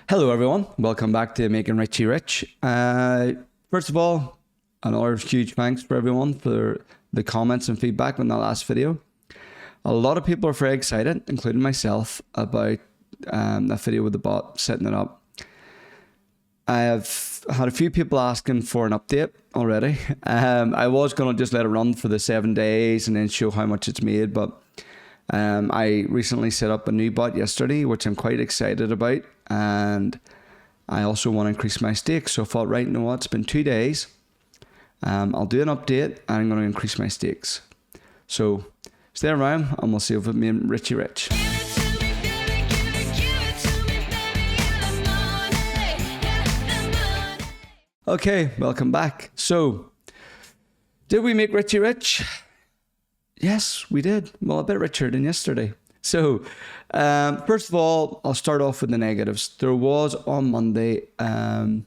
Hello everyone, welcome back to Making Richie Rich. First of all, another huge thanks for everyone for the comments and feedback on that last video. A lot of people are very excited, including myself, about that video with the bot, setting it up. I have had a few people asking for an update already. I was going to just let it run for the 7 days and then show how much it's made, but I recently set up a new bot yesterday, which I'm quite excited about, and I also want to increase my stakes. So I thought, right, you know what, it's been 2 days. I'll do an update and I'm going to increase my stakes. So stay around and we'll see if it made Richie Rich. Okay, welcome back. So, did we make Richie Rich? Yes, we did. Well, a bit richer than yesterday. So, first of all, I'll start off with the negatives. There was on Monday, my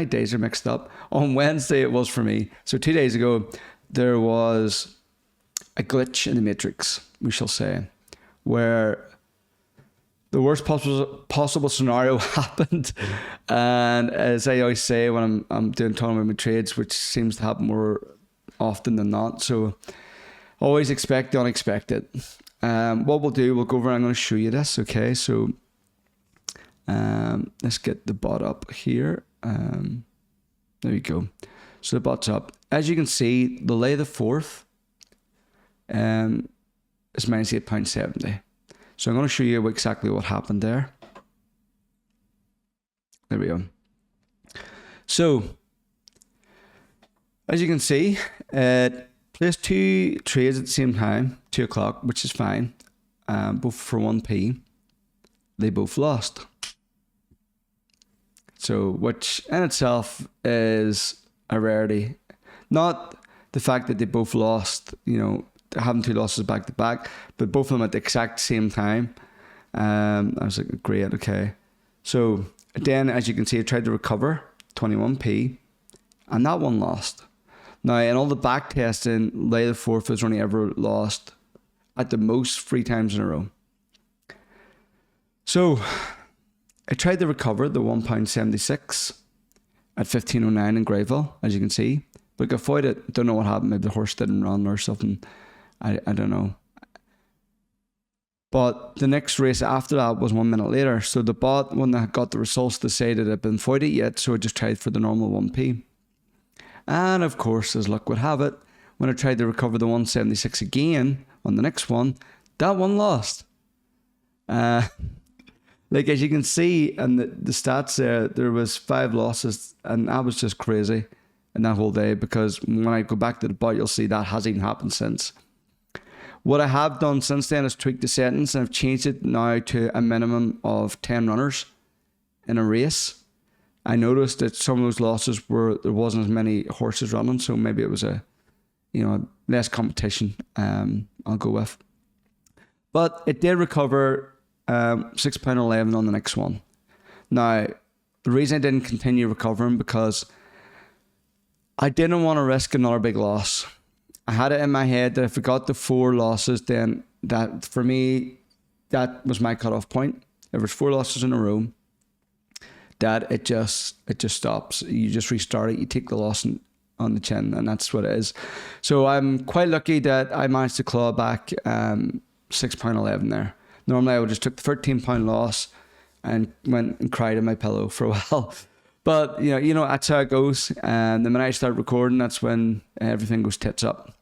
days are mixed up. On Wednesday, it was for me. So 2 days ago, there was a glitch in the matrix, we shall say, where the worst possible scenario happened. And as I always say when I'm doing tournament trades, which seems to happen more often than not, so always expect the unexpected. What we'll do, we'll go over, I'm going to show you this, okay? So let's get the bot up here. There we go. So the bot's up. As you can see, the lay of the fourth is minus £8.70. So I'm going to show you exactly what happened there. There we go. So as you can see, placed 2 trades at the same time, 2 o'clock, which is fine, both for 1p. They both lost. So, which in itself is a rarity. Not the fact that they both lost, having 2 losses back to back, but both of them at the exact same time. I was like, great, okay. So then, as you can see, I tried to recover 21p, and that one lost. Now, in all the back testing, lay of the fourth was only ever lost at the most 3 times in a row. So I tried to recover the £1.76 at 15.09 in Greyville, as you can see, but I got avoided. Don't know what happened. Maybe the horse didn't run or something. I don't know. But the next race after that was 1 minute later. So the bot, when I got the results, decided it had been voided yet, so I just tried for the normal 1p. And of course, as luck would have it, when I tried to recover the 176 again on the next one, that one lost. Like as you can see in the stats there was 5 losses, and that was just crazy in that whole day, because when I go back to the bot, you'll see that hasn't even happened since. What I have done since then is tweak the settings, and I've changed it now to a minimum of 10 runners in a race. I noticed that some of those losses there wasn't as many horses running, so maybe it was less competition. I'll go with, but it did recover £6.11 on the next one. Now, the reason I didn't continue recovering because I didn't want to risk another big loss. I had it in my head that if I got the 4 losses, then that for me that was my cutoff point. If there's 4 losses in a row, that it just stops. You just restart it. You take the loss on the chin, and that's what it is. So I'm quite lucky that I managed to claw back £6.11 there. Normally I would just took the £13 loss and went and cried in my pillow for a while. But that's how it goes. And the minute I start recording, that's when everything goes tits up.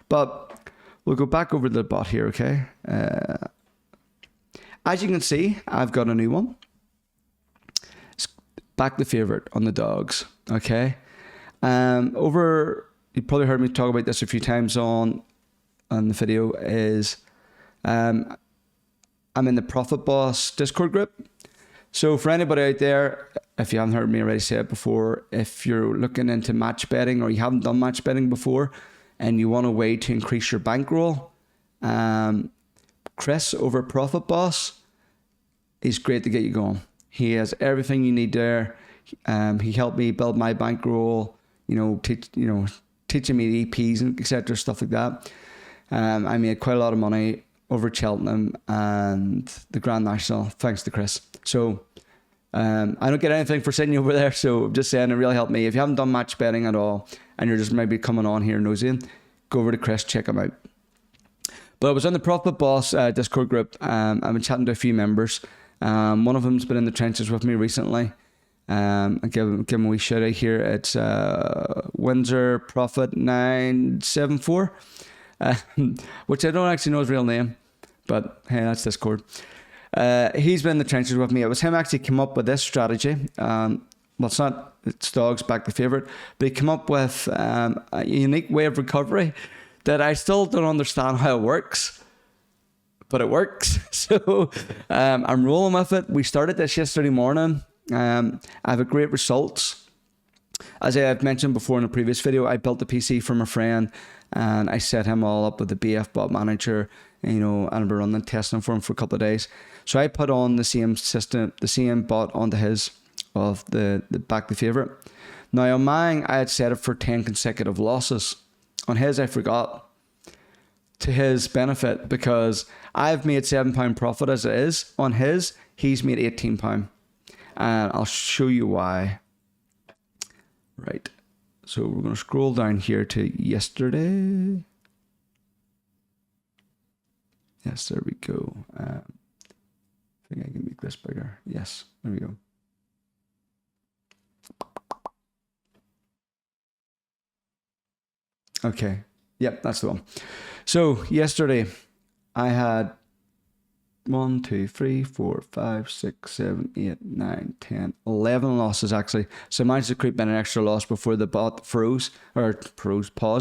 But we'll go back over to the bot here, okay? As you can see, I've got a new one. Back the favorite on the dogs, okay? You probably heard me talk about this a few times on the video, is I'm in the Profit Boss Discord group. So for anybody out there, if you haven't heard me already say it before, if you're looking into match betting or you haven't done match betting before and you want a way to increase your bankroll, Chris over Profit Boss is great to get you going. He has everything you need there. He helped me build my bankroll, teaching me EPs and etc., stuff like that. I made quite a lot of money over at Cheltenham and the Grand National, thanks to Chris. So I don't get anything for sitting over there, so I'm just saying it really helped me. If you haven't done match betting at all and you're just maybe coming on here nosing, go over to Chris, check him out. But I was in the Profit Boss Discord group. I've been chatting to a few members. One of them's been in the trenches with me recently. I give him a wee shout out here. It's Windsor Profit 974, which I don't actually know his real name, but hey, that's Discord. He's been in the trenches with me. It was him actually came up with this strategy. Well, it's dogs back the favourite, but he came up with a unique way of recovery that I still don't understand how it works, but it works. So I'm rolling with it. We started this yesterday morning. I have a great results. As I had mentioned before in a previous video, I built a PC for my friend and I set him all up with the BF bot manager, and I've been running testing for him for a couple of days. So I put on the same system, the same bot onto his of the back the favourite. Now on mine, I had set it for 10 consecutive losses. On his, I forgot, to his benefit, because I've made £7 profit as it is. On his, he's made £18. And I'll show you why. Right. So we're going to scroll down here to yesterday. Yes, there we go. I think I can make this bigger. Yes, there we go. Okay. Yep, that's the one. So yesterday I had 1, 2, 3, 4, 5, 6, 7, 8, 9, 10, 11 losses actually. So I managed to creep in an extra loss before the bot paused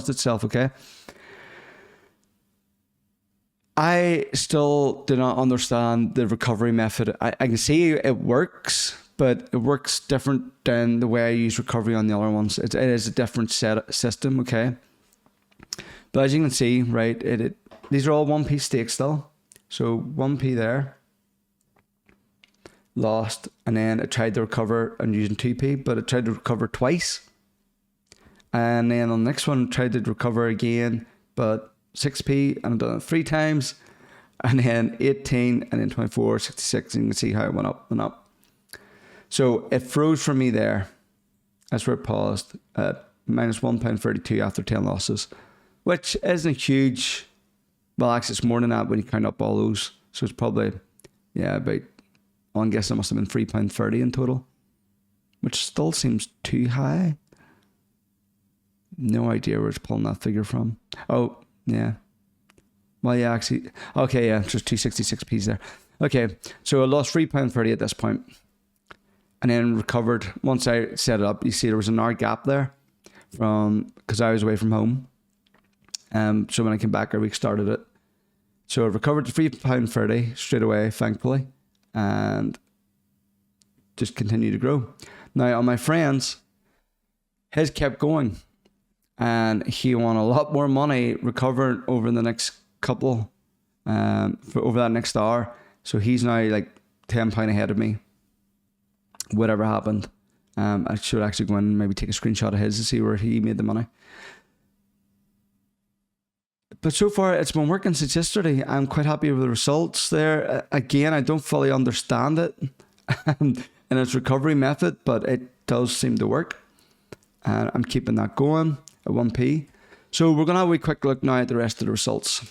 itself, okay? I still do not understand the recovery method. I can see it works, but it works different than the way I use recovery on the other ones. It is a different system, okay? But as you can see, right, these are all 1p stakes still. So 1p there, lost, and then it tried to recover and using 2p, but it tried to recover twice. And then on the next one, it tried to recover again, but 6p, and I've done it 3 times, and then 18, and then 24, 66, and you can see how it went up and up. So it froze for me there. That's where it paused at minus £1.32 after 10 losses, which isn't huge. Well, actually, it's more than that when you count up all those. So it's probably, about, I'm guessing it must have been £3.30 in total, which still seems too high. No idea where it's pulling that figure from. Oh, yeah. Well, yeah, actually, okay, yeah, just 266p's there. Okay, so I lost £3.30 at this point, and then recovered once I set it up. You see, there was an hour gap there because I was away from home. So when I came back, I restarted it. So I recovered to £3.30 straight away, thankfully, and just continued to grow. Now on my friends, his kept going, and he won a lot more money recovered over the next couple, over that next hour. So he's now like £10 ahead of me. Whatever happened, I should actually go in and maybe take a screenshot of his to see where he made the money. But so far, it's been working since yesterday. I'm quite happy with the results there. Again, I don't fully understand it and its recovery method, but it does seem to work. And I'm keeping that going at 1p. So we're going to have a wee quick look now at the rest of the results.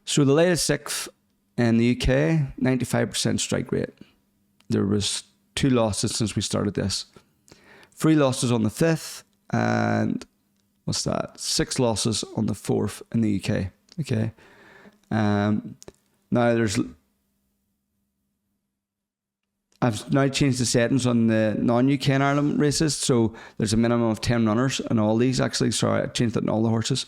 So the latest 6th in the UK, 95% strike rate. There was 2 losses since we started this. 3 losses on the 5th, and what's that? 6 losses on the 4th in the UK. Okay. Now I've now changed the settings on the non-UK and Ireland races, so there's a minimum of 10 runners in all these actually. Sorry, I changed it in all the horses.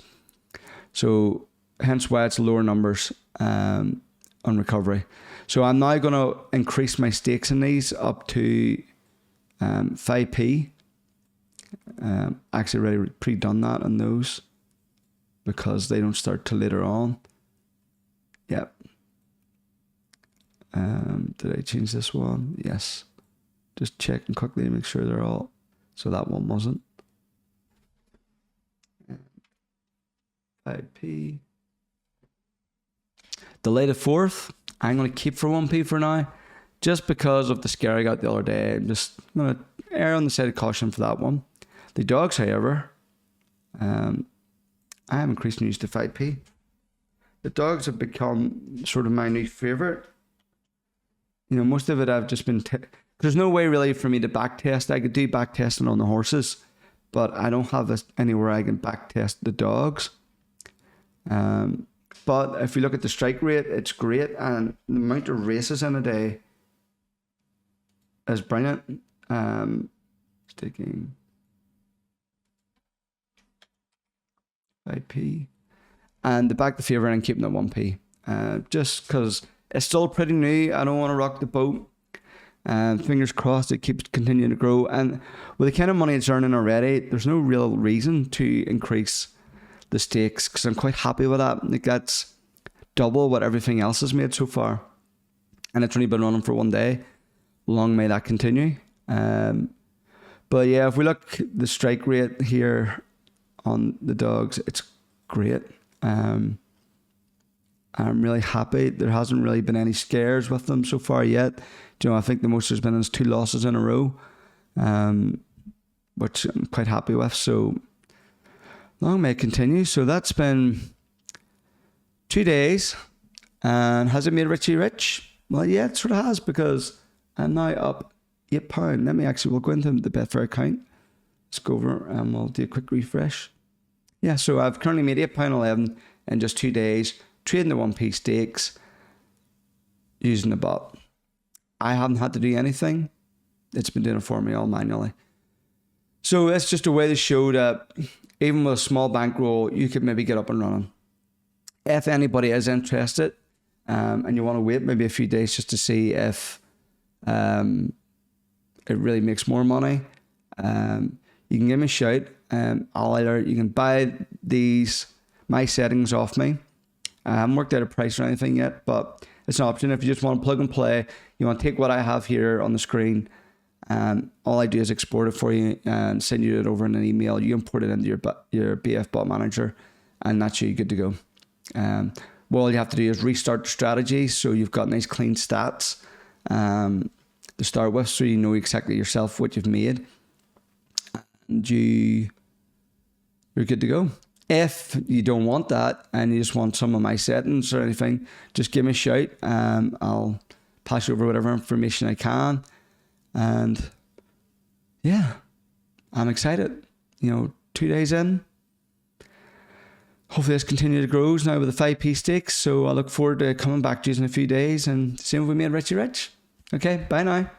So hence why it's lower numbers on recovery. So I'm now going to increase my stakes in these up to 5p. Actually already pre-done that on those because they don't start till later on. Yep. Did I change this one? Yes. Just checking quickly to make sure they're all. So that one wasn't. 5p. delay the fourth. I'm going to keep for 1p for now, just because of the scare I got the other day. I'm just going to err on the side of caution for that one. The dogs, however, I am increasing these to 5p. The dogs have become sort of my new favourite. You know, most of it I've just been... There's no way really for me to back test. I could do back testing on the horses, but I don't have anywhere I can back test the dogs. But if you look at the strike rate, it's great, and the amount of races in a day is brilliant. Sticking 5p, and the back the favourite and keeping it 1p, just because it's still pretty new. I don't want to rock the boat. Fingers crossed it keeps continuing to grow, and with the kind of money it's earning already, there's no real reason to increase the stakes, because I'm quite happy with that. Like, that's double what everything else has made so far, and it's only been running for 1 day. Long may that continue. But yeah, if we look the strike rate here on the dogs, it's great. I'm really happy. There hasn't really been any scares with them so far yet. You know, I think the most there's been is 2 losses in a row, which I'm quite happy with. So long may it continue. So that's been 2 days. And has it made Richie rich? Well, yeah, it sort of has, because I'm now up £8. Let me we'll go into the Betfair account. Let's go over and we'll do a quick refresh. Yeah, so I've currently made £8.11 in just 2 days, trading the 1p stakes using the bot. I haven't had to do anything. It's been doing it for me all manually. So that's just a way to show that even with a small bankroll, you could maybe get up and running. If anybody is interested, and you want to wait maybe a few days just to see if it really makes more money, you can give me a shout. You can buy my settings off me. I haven't worked out a price or anything yet, but it's an option. If you just want to plug and play, you want to take what I have here on the screen, all I do is export it for you and send you it over in an email. You import it into your BF bot manager, and that's you good to go. Well, all you have to do is restart the strategy, so you've got nice clean stats to start with, so you know exactly yourself what you've made, and you're good to go. If you don't want that and you just want some of my settings or anything, just give me a shout. I'll pass you over whatever information I can. And yeah, I'm excited. 2 days in. Hopefully this continues to grow now with the 5p stakes. So I look forward to coming back to you in a few days and seeing if we made Richie rich. Okay, bye now.